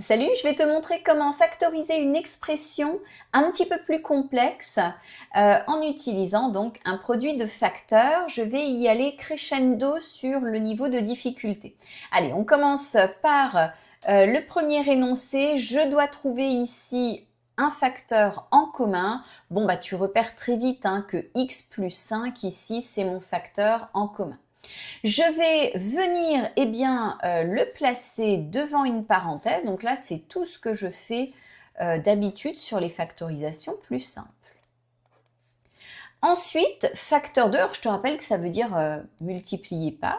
Salut, je vais te montrer comment factoriser une expression un petit peu plus complexe en utilisant donc un produit de facteur. Je vais y aller crescendo sur le niveau de difficulté. Allez, on commence par le premier énoncé. Je dois trouver ici un facteur en commun. Bon, bah tu repères très vite que x plus 5 ici, c'est mon facteur en commun. Je vais venir le placer devant une parenthèse. Donc là, c'est tout ce que je fais d'habitude sur les factorisations plus simples. Ensuite, facteur 2, je te rappelle que ça veut dire multiplier par.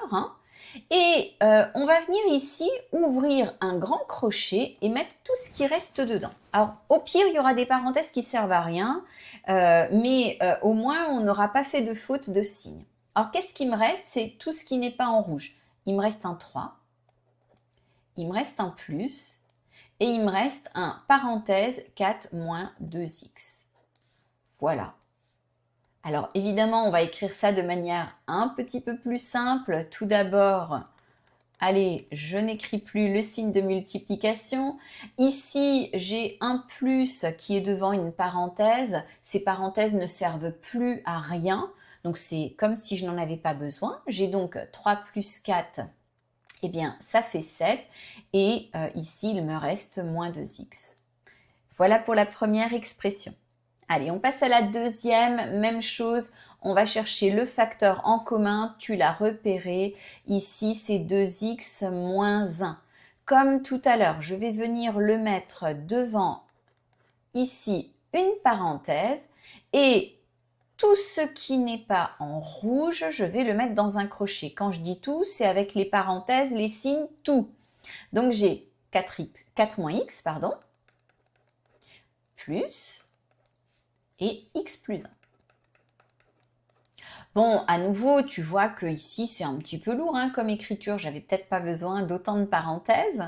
On va venir ici ouvrir un grand crochet et mettre tout ce qui reste dedans. Alors, au pire, il y aura des parenthèses qui servent à rien, mais au moins, on n'aura pas fait de faute de signe. Alors, qu'est-ce qui me reste? C'est tout ce qui n'est pas en rouge. Il me reste un 3, il me reste un plus, et il me reste un parenthèse 4 moins 2x. Voilà. Alors, évidemment, on va écrire ça de manière un petit peu plus simple. Tout d'abord, allez, je n'écris plus le signe de multiplication. Ici, j'ai un plus qui est devant une parenthèse. Ces parenthèses ne servent plus à rien. Donc, c'est comme si je n'en avais pas besoin. J'ai donc 3 plus 4, eh bien, ça fait 7. Et ici, il me reste moins 2x. Voilà pour la première expression. Allez, on passe à la deuxième, même chose. On va chercher le facteur en commun, tu l'as repéré. Ici, c'est 2x moins 1. Comme tout à l'heure, je vais venir le mettre devant ici une parenthèse et tout ce qui n'est pas en rouge, je vais le mettre dans un crochet. Quand je dis tout, c'est avec les parenthèses, les signes tout. Donc j'ai 4 moins x, plus et x plus 1. Bon, à nouveau, tu vois que ici c'est un petit peu lourd comme écriture. J'avais peut-être pas besoin d'autant de parenthèses.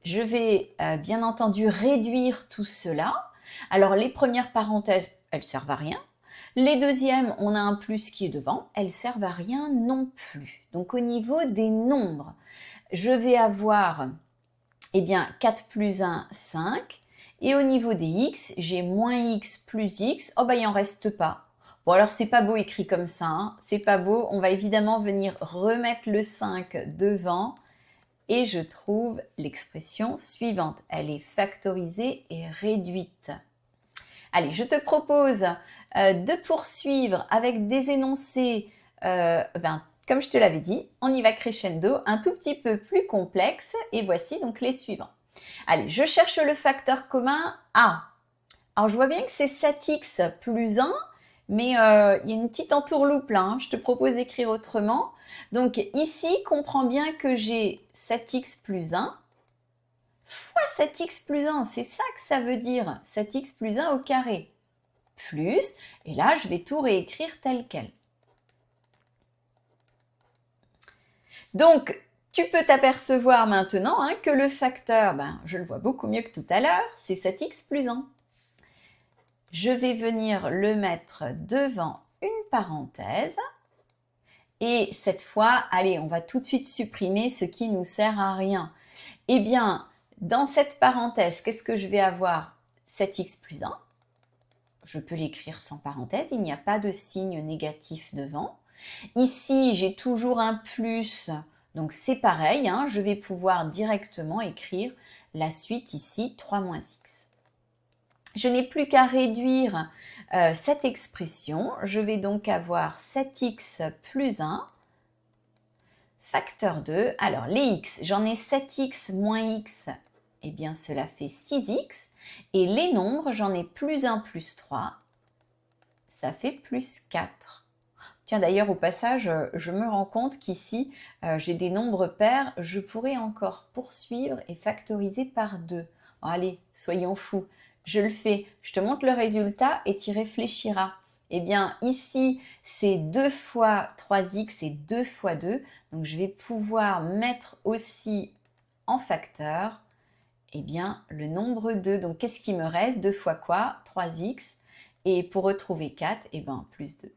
Je vais bien entendu réduire tout cela. Alors les premières parenthèses, elles servent à rien. Les deuxièmes, on a un plus qui est devant, elles servent à rien non plus. Donc au niveau des nombres, je vais avoir 4 plus 1, 5. Et au niveau des x, j'ai moins x plus x. Oh, il n'en reste pas. Bon, alors, c'est pas beau écrit comme ça. C'est pas beau. On va évidemment venir remettre le 5 devant. Et je trouve l'expression suivante. Elle est factorisée et réduite. Allez, je te propose de poursuivre avec des énoncés comme je te l'avais dit, on y va crescendo, un tout petit peu plus complexe. Et voici donc les suivants. Allez, je cherche le facteur commun A. Alors, je vois bien que c'est 7x plus 1, mais il y a une petite entourloupe là. Je te propose d'écrire autrement. Donc, ici, comprends bien que j'ai 7x plus 1 fois 7x plus 1. C'est ça que ça veut dire, 7x plus 1 au carré. Plus, et là, je vais tout réécrire tel quel. Donc, tu peux t'apercevoir maintenant que le facteur, je le vois beaucoup mieux que tout à l'heure, c'est 7x plus 1. Je vais venir le mettre devant une parenthèse. Et cette fois, allez, on va tout de suite supprimer ce qui nous sert à rien. Eh bien, dans cette parenthèse, qu'est-ce que je vais avoir? 7x plus 1. Je peux l'écrire sans parenthèse, il n'y a pas de signe négatif devant. Ici, j'ai toujours un plus, donc c'est pareil, je vais pouvoir directement écrire la suite ici, 3 moins x. Je n'ai plus qu'à réduire cette expression. Je vais donc avoir 7x plus 1, facteur 2. Alors, les x, j'en ai 7x moins x, eh bien cela fait 6x. Et les nombres, j'en ai plus 1 plus 3, ça fait plus 4. Tiens, d'ailleurs, au passage, je me rends compte qu'ici, j'ai des nombres pairs. Je pourrais encore poursuivre et factoriser par 2. Bon, allez, soyons fous. Je le fais. Je te montre le résultat et tu y réfléchiras. Eh bien, ici, c'est 2 fois 3x et 2 fois 2. Donc, je vais pouvoir mettre aussi en facteur, le nombre 2. Donc, qu'est-ce qui me reste? 2 fois quoi? 3x. Et pour retrouver 4, plus 2.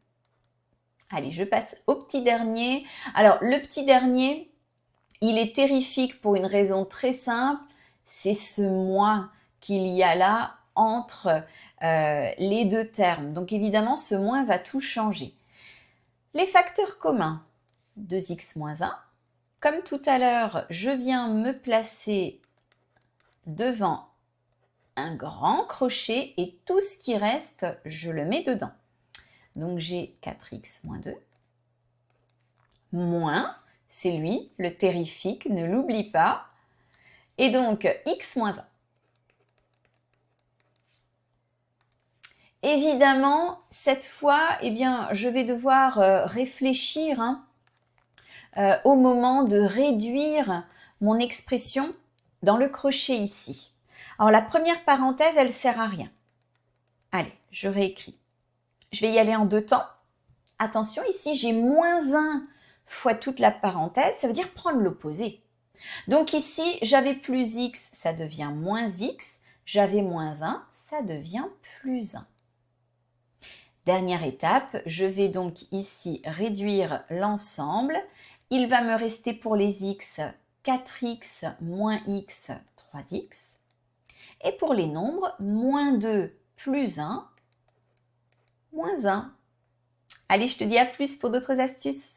Allez, je passe au petit dernier. Alors, le petit dernier, il est terrifique pour une raison très simple, C'est ce moins qu'il y a là entre les deux termes. Donc évidemment, ce moins va tout changer. Les facteurs communs, 2x moins 1. Comme tout à l'heure, je viens me placer devant un grand crochet et tout ce qui reste, je le mets dedans. Donc j'ai 4x moins 2. Moins, c'est lui, le terrifique, ne l'oublie pas. Et donc x moins 1. Évidemment, cette fois, eh bien, je vais devoir réfléchir au moment de réduire mon expression dans le crochet ici. Alors la première parenthèse, elle ne sert à rien. Allez, je réécris. Je vais y aller en deux temps. Attention, ici j'ai moins 1 fois toute la parenthèse, ça veut dire prendre l'opposé. Donc ici, j'avais plus x, ça devient moins x. J'avais moins 1, ça devient plus 1. Dernière étape, je vais donc ici réduire l'ensemble. Il va me rester pour les x 4x moins x 3x. Et pour les nombres, moins 2 plus 1, moins 1. Allez, je te dis à plus pour d'autres astuces.